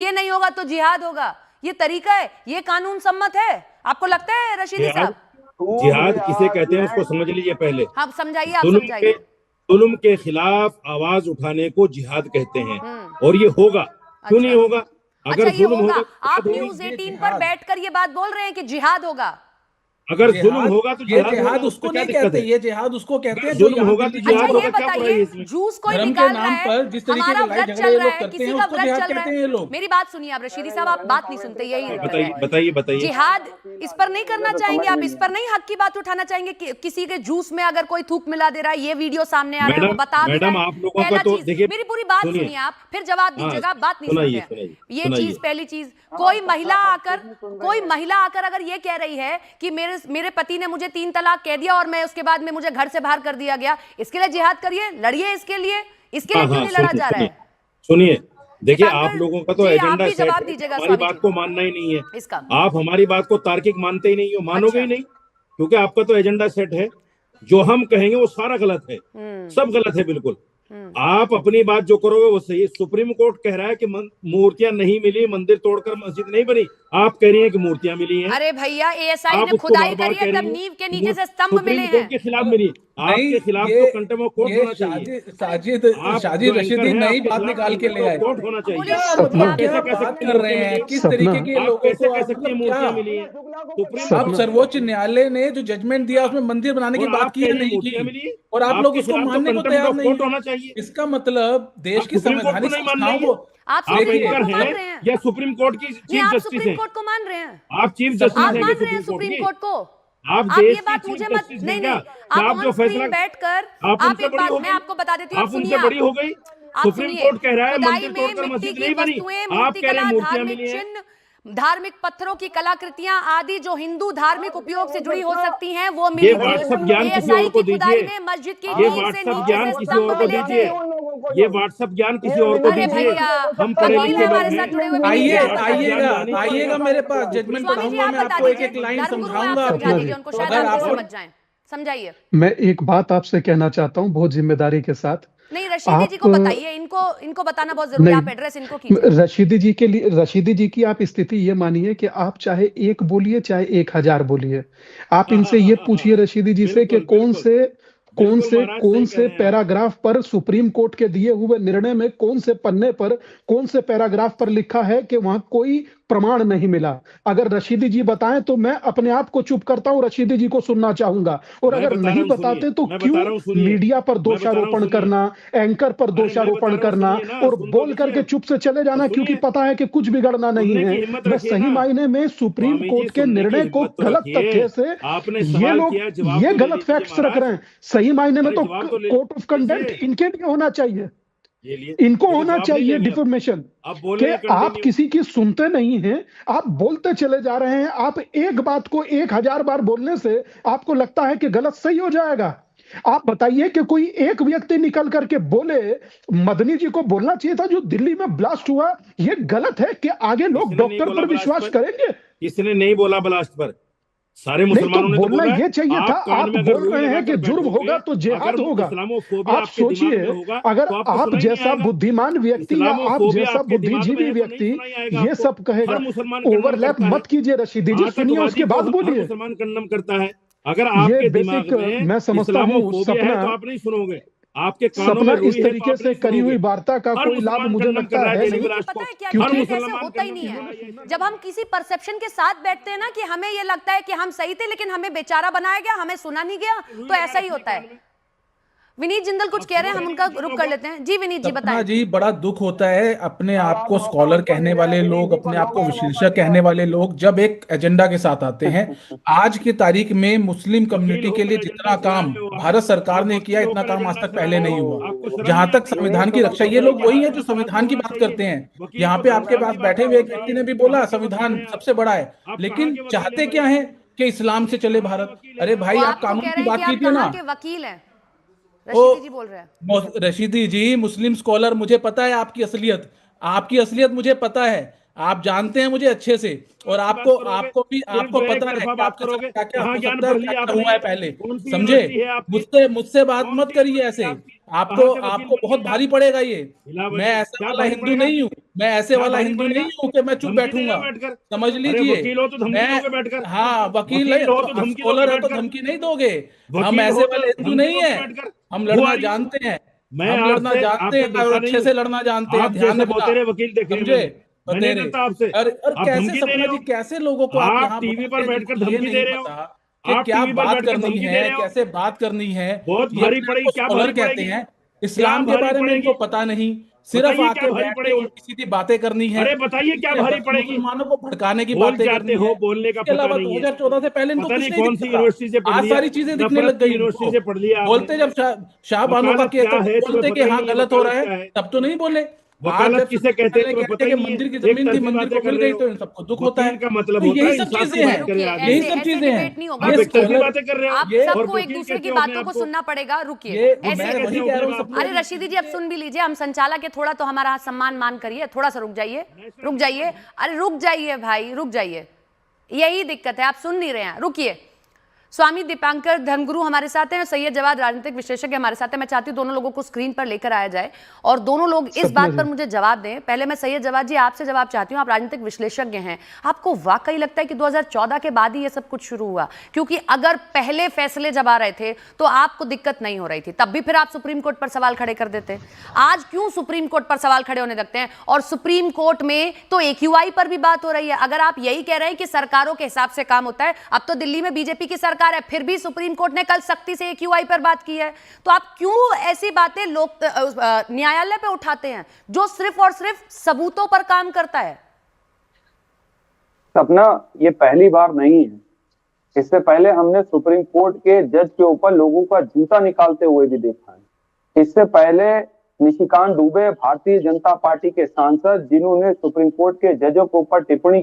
ये नहीं होगा तो जिहाद होगा, ये तरीका है, ये कानून सम्मत है? आपको लगता है रशीदी साहब? जिहाद किसे कहते हैं उसको समझ लीजिए पहले। हाँ समझाइए, आप समझाइए। जुल्म के खिलाफ आवाज उठाने को जिहाद कहते हैं, और ये होगा। क्यों नहीं होगा? अगर अच्छा ये होगा, आप तो न्यूज़ 18 पर बैठकर ये बात बोल रहे हैं कि जिहाद होगा? अगर जुल्म होगा तो ये जिहाद उसको नहीं कहते, ये जिहाद उसको कहते हैं जो जुल्म होगा तो जिहाद होगा। क्या बुराई है इसमें? जूस कोई धर्म निकाल के नाम पर जिस तरीके हमारा के लड़ाई व्रत झगड़े चल ये रहा लोग है, करते किसी हैं का उसको व्रत जिहाद चल रहा कहते हैं ये है। लोग। मेरी बात सुनिए आप रशीदी साहब, आप बात नहीं सुनते, यही बताइए। जिहाद इस पर नहीं करना चाहेंगे आप? इस पर नहीं हक की बात उठाना चाहेंगे कि किसी के जूस में अगर कोई थूक मिला दे रहा है, ये वीडियो सामने आ रहा है, वो बता भी रहा है। आप लोगों का तो देखिए, मेरी पूरी बात सुनिए आप, फिर जवाब दीजिएगा। आप बात नहीं सुनते हैं। ये चीज, पहली चीज, कोई महिला आकर अगर ये कह रही है कि मेरे पति ने मुझे 3 तलाक कह दिया और मैं उसके बाद में मुझे घर से बाहर कर दिया गया, इसके लिए जिहाद करिए, लड़िए इसके लिए क्यों नहीं लड़ा जा रहा है? सुनिए, देखिए आप लोगों का तो एजेंडा सेट है, जवाब दीजिएगा, हमारी बात को मानना ही नहीं है इसका। आप हमारी बात को तार्किक मानते ही नहीं हो, मानोगे ही नहीं, क्योंकि आपका तो एजेंडा सेट है। जो हम कहेंगे वो सारा गलत है, सब गलत है बिल्कुल। आप अपनी बात जो करोगे वो सही है। सुप्रीम कोर्ट कह रहा है कि मूर्तियां नहीं मिली, मंदिर तोड़कर मस्जिद नहीं बनी। आप कह रही हैं कि मूर्तियां मिली हैं। अरे भैया, एएसआई ने खुदाई करी है, तब नींव के नीचे से स्तंभ मिले हैं। के खिलाफ मिली, आपके खिलाफ तो कंटेम्प्ट ऑफ कोर्ट होना चाहिए। साजिद रशीदी नई बात निकाल के ले आए, कोर्ट होना चाहिए। कैसे बात कर रहे हैं, किस तरीके के लोगों को कह सकते हैं मूर्तियां मिली हैं? अब सर्वोच्च न्यायालय ने जो जजमेंट दिया उसमें मंदिर बनाने की बात की है, नहीं की, और आप लोग उसको मानने को तैयार नहीं है। इसका मतलब देश की संवैधानिक संस्थाओं को आप सुप्रीम कोर्ट को मान रहे हैं या सुप्रीम कोर्ट की चीफ जस्टिस हैं? सुप्रीम कोर्ट को मान रहे हैं? आप चीफ जस्टिस मान रहे हैं सुप्रीम कोर्ट को? आप ये बात मुझे मत, नहीं, आप जो फैसला बैठकर आप एक बात मैं आपको बता देती हूँ, आप सुनिए। बड़ी हो गई, सुप्रीम कोर्ट कह रहा है मंदिर तोड़कर मस्जिद नहीं बनी, आप कह रहे हैं मूर्तियां मिली हैं। धार्मिक पत्थरों की कलाकृतियां आदि जो हिंदू धार्मिक उपयोग से जुड़ी हो सकती हैं वो मिली। ये व्हाट्सएप ज्ञान किसी और को दीजिए, मस्जिद की ये व्हाट्सएप ज्ञान किसी और को दीजिए, ये व्हाट्सएप ज्ञान किसी और को दीजिए। हम पढ़े लिखे लोग हैं। आइएगा मेरे पास, जजमेंट पढ़ाऊंगा मैं आपको, एक एक लाइन समझाऊंगा। उनको शायद आप समझ जाएं, समझाइए। मैं एक बात आपसे कहना चाहता हूँ बहुत जिम्मेदारी के साथ। नहीं, रशीदी जी को बताइए, इनको बताना बहुत जरूरी है। आप एड्रेस इनको कीजिए। रशीदी जी के लिए, रशीदी जी की आप स्थिति ये मानिए कि आप चाहे 1 बोलिए चाहे 1000 बोलिए, आप इनसे ये पूछिए रशीदी जी से कि कौन से पैराग्राफ पर सुप्रीम कोर्ट के दिए हुए निर्णय में कौन से पन्ने पर कौन से पैराग्राफ पर लिखा है कि वहां कोई प्रमाण नहीं मिला। अगर रशीदी जी बताएं तो मैं अपने आप को चुप करता हूं, रशीदी जी को सुनना चाहूंगा। और अगर नहीं बताते तो क्यों मीडिया पर दोषारोपण करना, एंकर पर दोषारोपण करना और बोल करके चुप से चले जाना, क्योंकि पता है कि कुछ बिगड़ना नहीं है। मैं सही मायने में सुप्रीम कोर्ट के निर्णय को गलत तथ्य से ये लोग ये गलत फैक्ट्स रख रहे हैं। सही मायने में तो कोर्ट ऑफ कंडक्ट इनके लिए होना चाहिए, इनको होना चाहिए डिफॉर्मेशन, कि आप किसी की सुनते नहीं हैं, आप बोलते चले जा रहे हैं। आप एक बात को 1000 बार बोलने से आपको लगता है कि गलत सही हो जाएगा। आप बताइए कि कोई एक व्यक्ति निकल करके बोले, मदनी जी को बोलना चाहिए था जो दिल्ली में ब्लास्ट हुआ ये गलत है, कि आगे लोग डॉक्टर पर विश्वास करेंगे? इसने नहीं बोला ब्लास्ट पर, सारे मुसलमानों ने तो बोलना ये चाहिए था। आप बोल रहे हैं कि जुर्म होगा तो जिहाद होगा। आप सोचिए, अगर आप जैसा बुद्धिमान व्यक्ति या आप जैसा बुद्धिजीवी व्यक्ति ये सब कहेगा, ओवरलैप मत कीजिए रशीदी जी, सुनिए उसके बाद बोलिए। मुसलमान कंडम करता है, अगर आपके दिमाग में मैं समझता हूँ सपना, तो आप नहीं सुनोगे। आपके सपना इस तरीके से करी हुई वार्ता का कोई लाभ मुझे लगता है नहीं। पता है क्या, क्योंकि ऐसे होता ही नहीं है। जब हम किसी परसेप्शन के साथ बैठते हैं ना कि हमें ये लगता है कि हम सही थे लेकिन हमें बेचारा बनाया गया, हमें सुना नहीं गया, तो ऐसा ही होता है। विनीत जिंदल कुछ कह रहे हैं, हम उनका रुख कर लेते हैं। जी विनीत जी बताएं। जी, बड़ा दुख होता है अपने आप को स्कॉलर कहने वाले लोग, अपने आप को विशेषज्ञ कहने वाले लोग जब एक एजेंडा के साथ आते हैं। आज की तारीख में मुस्लिम कम्युनिटी के लिए जितना काम भारत सरकार ने किया, इतना काम आज तक पहले नहीं हुआ। जहां तक संविधान की रक्षा, ये लोग वही है जो संविधान की बात करते हैं। यहाँ पे आपके पास बैठे हुए एक व्यक्ति ने भी बोला संविधान सबसे बड़ा है, लेकिन चाहते क्या है कि इस्लाम से चले भारत। अरे भाई, आप कानून की बात कीजिए ना। वकील है रशीदी जी बोल रहे हैं। रशीदी जी, मुस्लिम स्कॉलर, मुझे पता है आपकी असलियत मुझे पता है, आप जानते हैं मुझे अच्छे से, और आपको पता है क्या हुआ है पहले, समझे। मुझसे बात मत करिए ऐसे, आपको बहुत भारी पड़ेगा ये। मैं ऐसा वाला हिंदू नहीं हूँ मैं ऐसे क्या वाला भारी हिंदू पड़ेगा? नहीं हूँ कि मैं चुप धमकी दे रहे बैठूंगा। हो बैठकर? समझ अरे लीजिए, वकील हो तो धमकी दोगे बैठकर? हाँ वकील है वकील हो तो तो धमकी दोगे स्कॉलर है तो बैठकर? धमकी नहीं दोगे। हम वकील ऐसे हो तो वाले हिंदू धमकी नहीं दोगे है, बैठकर? हम Who लड़ना are you? जानते हैं, मैं हम लड़ना आपसे जानते आपसे हैं और देखा अच्छे नहीं से हूँ। लड़ना जानते हैं, आप ध्यान जैसे रखना। बतेरे वकील देखे हैं समझे मैंने नहीं बतेरे? डरता आपसे। और आप कैसे धमकी दे सपना रहे जी, हो। कैसे लोगों को आप आप यहाँ टीवी बुलाते पर हैं बैठकर जिनको ये धमकी दे नहीं रहे हो। पता कि आप क्या टीवी पर बात बैठकर करनी धमकी दे है, रहे हो। कैसे बात करनी है। बहुत ये भारी अपने आप पड़ेगी। को क्या स्कॉलर भारी कहते पड़ेगी? हैं, क्या इस्लाम के भारी बारे में इनको पड़ेगी? पता नहीं, सिर्फ बताइए क्या आके भारी बैठ के पड़ेगी? उल्टी सीधी बातें करनी है, अरे बताइए क्या ठीक है, भारी पड़ेगी? मुसलमानों को भड़काने की बोल बातें जाते करनी हो, है। बोलने का इसके पता अलावा नहीं है। 2014 से पहले इनको पता कुछ नहीं नहीं कौन दिखता सी था, यूनिवर्सिटी से पढ़ आज लिया। सारी चीजें दिखने नफरत लग की गई यूनिवर्सिटी इनको। से पढ़ लिया आपने। बोलते जब शाहबानो का वकालत केस क्या था है तो तुम्हें बोलते कि पता ही हाँ नहीं है। गलत हो वकालत रहा है, क्या है? तब तो नहीं बोले। आज वकालत जब किसे सुप्रीम कहते कोर्ट हैं लेके तुम्हें आते पता कि ही नहीं मंदिर की है। एक जमीन थी, तरफी मंदिर बातें को कर मिल रहे गई, हो। तो इन सबको दुख होता है। वकील का मतलब तो होता है यही सब इंसाफ चीजें से हैं, बात करे आदमी। यही ऐसे सब ऐसे चीजें हैं। डिबेट नहीं होगा। आप ये एक तरफी स्कॉलर, बातें कर रहे हो। आप ये और सबको एक वकील दूसरे कहते की हो अपने बातों आप को को। सुनना पड़ेगा। रुकिए, ये ऐसे मैं कैसे वही हो कह अपने रहा हूँ बाप सबको। अरे रशीदी जी अब सुन भी लीजिए, हम संचालक है, थोड़ा तो हमारा सम्मान मान करिए, थोड़ा सा रुक जाइए, रुक जाइए, अरे रुक जाइए भाई, रुक जाइए, यही दिक्कत है, आप सुन नहीं रहे हैं, रुकिए। स्वामी दीपांकर धर्मगुरु हमारे साथ हैं और सैयद जवाद राजनीतिक विशेषज्ञ हमारे साथ हैं। मैं चाहती हूँ दोनों लोगों को स्क्रीन पर लेकर आया जाए और दोनों लोग इस बात पर मुझे जवाब दें। पहले मैं सैयद जवाद जी आपसे जवाब चाहती हूँ, आप राजनीतिक विश्लेषज्ञ हैं, आपको वाकई लगता है कि 2014 के बाद ही ये सब कुछ शुरू हुआ? क्योंकि अगर पहले फैसले जब आ रहे थे तो आपको दिक्कत नहीं हो रही थी, तब भी फिर आप सुप्रीम कोर्ट पर सवाल खड़े कर देते। आज क्यों सुप्रीम कोर्ट पर सवाल खड़े होने लगते हैं? और सुप्रीम कोर्ट में तो AQI पर भी बात हो रही है। अगर आप यही कह रहे हैं कि सरकारों के हिसाब से काम होता है, अब तो दिल्ली में बीजेपी की सरकार है, फिर भी सुप्रीम कोर्ट ने कल सख्ती से AQI पर बात की है, तो आप क्यों ऐसी बातें लोग न्यायालय पे उठाते हैं जो सिर्फ और सिर्फ सबूतों पर काम करता है? सपना, ये पहली बार नहीं है। इससे पहले हमने सुप्रीम कोर्ट के जज के ऊपर लोगों का जूता निकालते हुए भी देखा है। इससे पहले निशिकांत दुबे भारतीय जनता पार्टी के सांसद, जिन्होंने सुप्रीम कोर्ट के जजों के ऊपर टिप्पणी